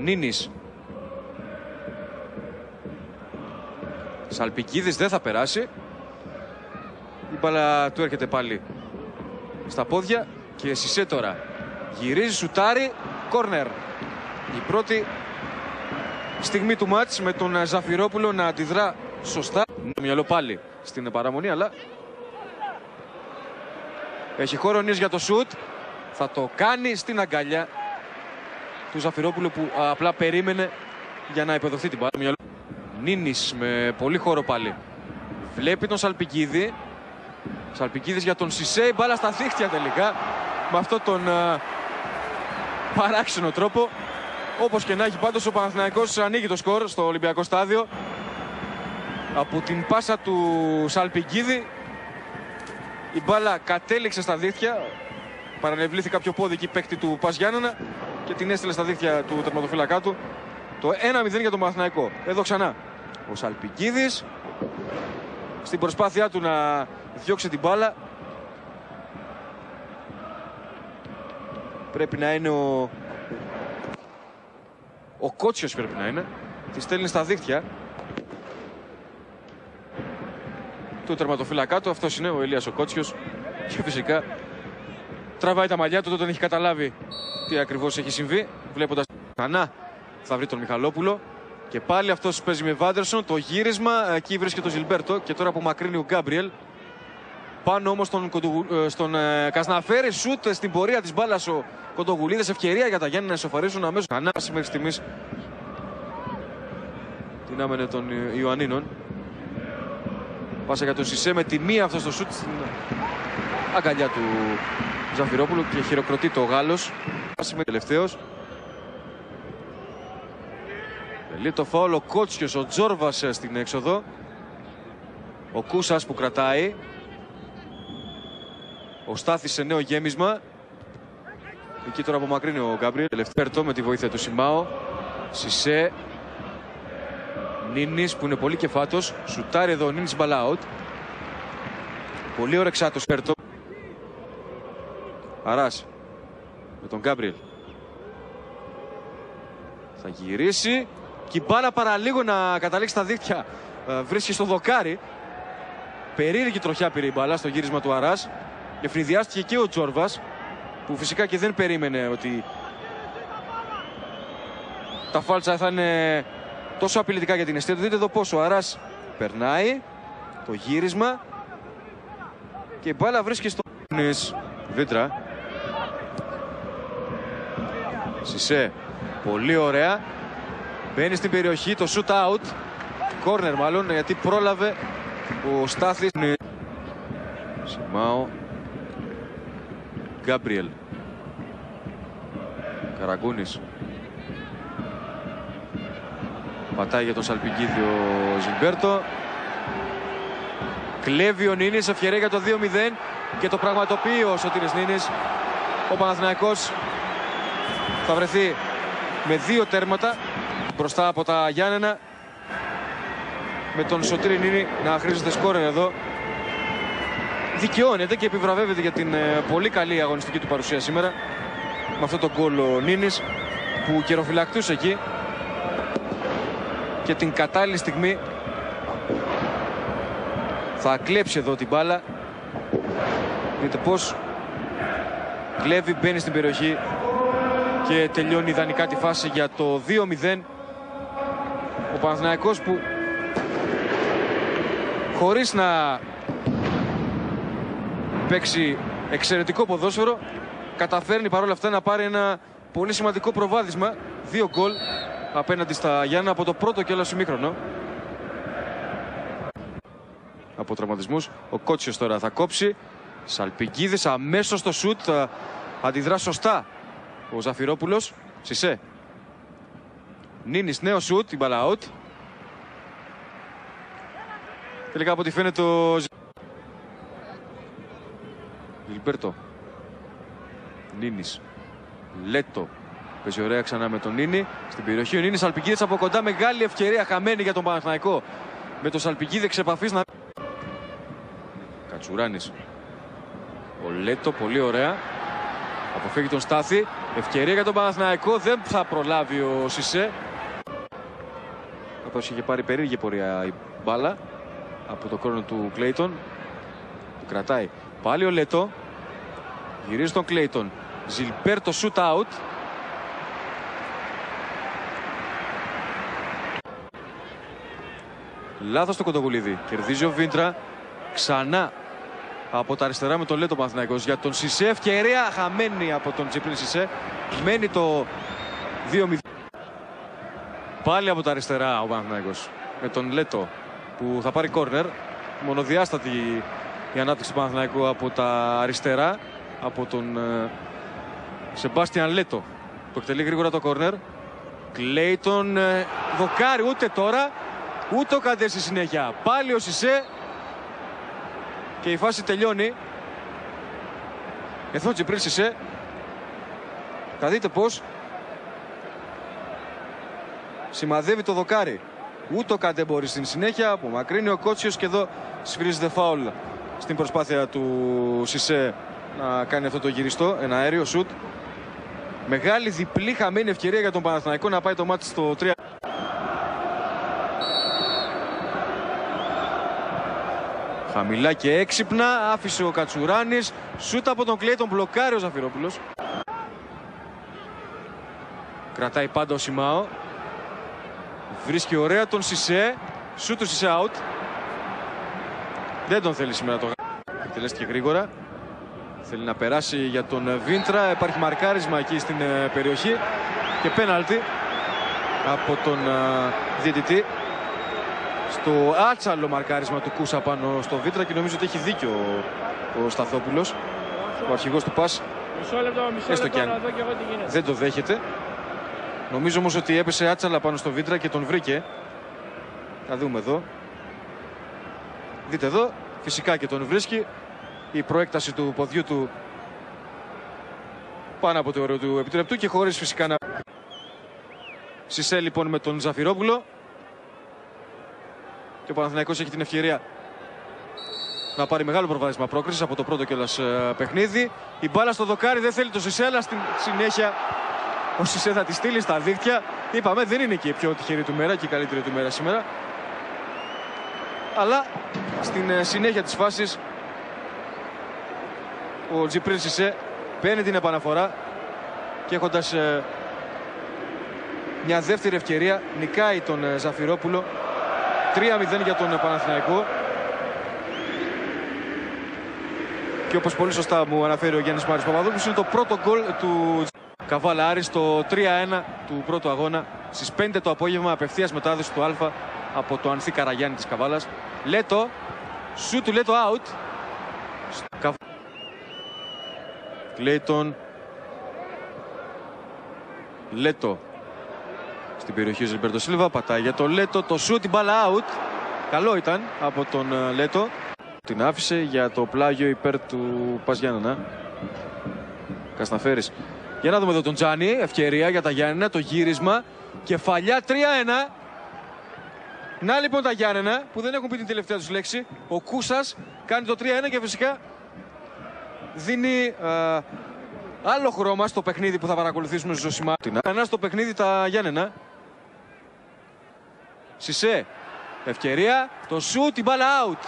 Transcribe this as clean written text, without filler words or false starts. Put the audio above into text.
Νίνης. Σαλπικίδης δεν θα περάσει. Η μπάλα του έρχεται πάλι στα πόδια και Σισέ τώρα γυρίζει, σουτάρει, κόρνερ. Η πρώτη στιγμή του μάτς με τον Ζαφυρόπουλο να αντιδρά σωστά. Το μυαλό πάλι στην παραμονή, αλλά έχει χώρο ο Νίνης για το σουτ. Θα το κάνει στην αγκαλιά του Ζαφυρόπουλου που απλά περίμενε για να υποδοθεί την μπάλα. Νίνης με πολύ χώρο πάλι. Βλέπει τον Σαλπικίδη. Σαλπικίδης για τον Σισέ. Μπάλα στα δίχτυα τελικά. Με αυτόν τον παράξενο τρόπο. Όπως και να έχει, πάντως ο Παναθηναϊκός ανοίγει το σκορ στο Ολυμπιακό Στάδιο. Από την πάσα του Σαλπικίδη η μπάλα κατέληξε στα δίχτυα. Παρανευλήθη κάποιο πόδι εκεί παίκτη του Πας Γιάννενα και την έστειλε στα δίχτυα του τερματοφύλακά του. Το 1-0 για τον Παναθηναϊκό. Εδώ ξανά ο Σαλπικίδης στην προσπάθειά του να διώξει την μπάλα. Πρέπει να είναι ο Κότσιος, πρέπει να είναι. Τη στέλνει στα δίχτυα του τερματοφύλακά του. Αυτός είναι ο Ηλίας ο Κότσιος. Και φυσικά τραβάει τα μαλλιά του, τότε έχει καταλάβει τι ακριβώς έχει συμβεί. Βλέποντας ξανά θα βρει τον Μιχαλόπουλο. Και πάλι αυτός παίζει με Βάντερσον. Το γύρισμα, εκεί βρίσκεται ο Ζιλμπέρτο. Και τώρα απομακρύνει ο Γκάμπριελ. Πάνω όμως στον Κασναφέρη. Σούτ στην πορεία της μπάλας ο Κοντογουλίδης. Ευκαιρία για τα Γιάννη να ισοφαρίσουν αμέσως. Ανάση μέχρι στιγμής την άμενε των Ιωαννίνων. Πάσα για τον Σισέ με τη μία αυτό στο σούτ στην αγκαλιά του Ζαφυρόπουλου και χειροκροτεί το Γάλλος. Τελευταίος. Τελεί το φάουλ ο Κότσιος, ο Τζόρβας στην έξοδο. Ο Κούσας που κρατάει. Ο Στάθης σε νέο γέμισμα. Εκεί τώρα απομακρύνει ο Γκάμπριελ. Τελευταίο με τη βοήθεια του Σιμάο. Σισέ. Νίνης που είναι πολύ κεφάτος. Σουτάρει εδώ ο Νίνης, μπαλά out. Πολύ ορεξάτος Πέρτο. Αράς με τον Γκάμπριελ. Θα γυρίσει. Και η μπάλα παραλίγο να καταλήξει στα δίχτυα. Βρίσκει στο δοκάρι. Περίεργη τροχιά πήρε η μπάλα στο γύρισμα του Αράς. Ευνηδιάστηκε και ο Τζόρβας, που φυσικά και δεν περίμενε ότι τα φάλτσα θα είναι τόσο απειλητικά για την αιστεία του. Δείτε εδώ πόσο ο Αράς περνάει το γύρισμα και η μπάλα βρίσκει στο Βίτρα. Σισέ, πολύ ωραία. Μπαίνει στην περιοχή, το shoot out. Corner μάλλον, γιατί πρόλαβε ο Στάθης. Σιμάο. Γκάμπριελ. Καραγκούνης. Πατάει για τον Σαλπικίδη ο Ζιλμπέρτο. Κλέβει ο Νίνης, ευκαιρία για το 2-0 και το πραγματοποιεί ο Σωτήρης Νίνης. Ο Παναθηναϊκός θα βρεθεί με 2 τέρματα μπροστά από τα Γιάννενα, με τον Σωτήρη Νίνη να χρήζεται σκόρερ εδώ. Δικαιώνεται και επιβραβεύεται για την πολύ καλή αγωνιστική του παρουσία σήμερα. Με αυτό το γκολ ο Νίνης που καιροφυλακτούσε εκεί και την κατάλληλη στιγμή θα κλέψει εδώ την μπάλα. Δείτε πως κλέβει, μπαίνει στην περιοχή και τελειώνει ιδανικά τη φάση για το 2-0. Ο Παναθηναϊκός που χωρίς να παίξει εξαιρετικό ποδόσφαιρο καταφέρνει παρόλα αυτά να πάρει ένα πολύ σημαντικό προβάδισμα. 2 γκολ απέναντι στα Γιάννα από το πρώτο και όλο ημίχρονο. Από τραυματισμούς ο Κότσιος τώρα θα κόψει. Σαλπικίδης αμέσως στο σουτ, θα αντιδρά σωστά ο Ζαφυρόπουλος. Σισέ. Νίνης, νέο σουτ, την μπάλα out. Τελικά από ό,τι φαίνεται ο Γιλμπέρτο. Νίνης. Λέτο. Παίζει ωραία ξανά με τον Νίνη. Στην περιοχή ο Νίνης, Σαλπικίδης από κοντά. Μεγάλη ευκαιρία χαμένη για τον Παναθηναϊκό. Με τον Σαλπικίδη εξ επαφής να... Κατσουράνης. Ο Λέτο, πολύ ωραία. Αποφεύγει τον Στάθη. Ευκαιρία για τον Παναθηναϊκό, δεν θα προλάβει ο Σισέ. Καθώς είχε πάρει περίεργη πορεία η μπάλα από το κόρνο του Κλέιτον. Του κρατάει πάλι ο Λέτο. Γυρίζει τον Κλέιτον. Ζιλμπέρ το shoot out. Λάθος το Κοντογουλίδη. Κερδίζει ο Βίντρα. Ξανά από τα αριστερά με τον Λέτο Παναθηναϊκός για τον Σισέ. Ευκαιρία χαμένη από τον Τζιπρίν Σισέ. Μένει το 2-0. Πάλι από τα αριστερά ο Παναθηναϊκός με τον Λέτο που θα πάρει κόρνερ. Μονοδιάστατη η ανάπτυξη του Παναθηναϊκού από τα αριστερά από τον Σεμπάστιαν Λέτο που εκτελεί γρήγορα το κόρνερ. Κλέιτον δοκάρι, ούτε τώρα ούτε ο Καντέ στη συνέχεια. Πάλι ο Σισέ και η φάση τελειώνει. Εδώ ο Τζιπρίν Σισέ. Θα δείτε πως σημαδεύει το δοκάρι. Ούτε ο Καντέ μπορεί στην συνέχεια. Απομακρύνει ο Κότσιος και εδώ σφυρίζεται φάουλ στην προσπάθεια του Σισέ να κάνει αυτό το γυριστό. Ένα αέριο σουτ. Μεγάλη διπλή χαμένη ευκαιρία για τον Παναθηναϊκό να πάει το μάτι στο 3. Χαμηλά και έξυπνα άφησε ο Κατσουράνης. Σούτ από τον Κλέιτον, μπλοκάρει ο Ζαφυρόπουλος. Κρατάει πάντα ο Σιμάο. Βρίσκει ωραία τον Σισέ. Σούτ του Σισέ out. Δεν τον θέλει σήμερα το γάμο. Εκτελέστηκε γρήγορα. Θέλει να περάσει για τον Βίντρα. Υπάρχει μαρκάρισμα εκεί στην περιοχή. Και πέναλτι από τον διαιτητή. Στο άτσαλο μαρκάρισμα του Κούσα πάνω στο Βίντρα και νομίζω ότι έχει δίκιο ο Σταθόπουλος, ο αρχηγός του ΠΑΣ. Έστω και αν δεν το δέχεται. Νομίζω όμως ότι έπεσε άτσαλα πάνω στο Βίντρα και τον βρήκε. Θα δούμε εδώ. Δείτε εδώ, φυσικά και τον βρίσκει. Η προέκταση του ποδιού του πάνω από το όριο του επιτρεπτού και χωρίς φυσικά να... Σισέ λοιπόν με τον Ζαφυρόπουλο. Και ο Παναθηναϊκός έχει την ευκαιρία να πάρει μεγάλο προβάδισμα πρόκρισης από το πρώτο κιόλας παιχνίδι. Η μπάλα στο δοκάρι, δεν θέλει το Σισέ, αλλά στην συνέχεια ο Σισέ θα τη στείλει στα δίχτυα. Είπαμε, δεν είναι και η πιο τυχερή του μέρα και η καλύτερη του μέρα σήμερα. Αλλά στην συνέχεια της φάσης ο Τζιπρίν Σισέ παίρνει την επαναφορά και έχοντας μια δεύτερη ευκαιρία νικάει τον Ζαφυρόπουλο. 3-0 για τον Παναθηναϊκό. Και όπως πολύ σωστά μου αναφέρει ο Γιάννης Μάρης Παπαδόπουλος, είναι το πρώτο γκολ του Καβάλα Άρης, το 3-1 του πρώτου αγώνα. Στις 5 το απόγευμα, απευθείας μετάδοση του Α από το Ανθή Καραγιάννη της Καβάλας. Λέτο, σου του Λέτο out. Κλέιτον. Λέτο. Στην περιοχή ο Ζιλμπέρτο Σίλβα, πατάει για το Λέτο, το σούτ, την μπάλα out. Καλό ήταν από τον Λέτο. Την άφησε για το πλάγιο υπέρ του Πας Γιάννενα. Κασταφέρης. Για να δούμε εδώ τον Τζάνι, ευκαιρία για τα Γιάννενα, το γύρισμα. Κεφαλιά 3-1. Να λοιπόν τα Γιάννενα που δεν έχουν πει την τελευταία τους λέξη. Ο Κούσας κάνει το 3-1 και φυσικά δίνει άλλο χρώμα στο παιχνίδι που θα παρακολουθήσουμε ζωσιμά. Στο παιχνίδι τα Γιάννενα. Σισέ, ευκαιρία, το σούτ, την μπάλα out.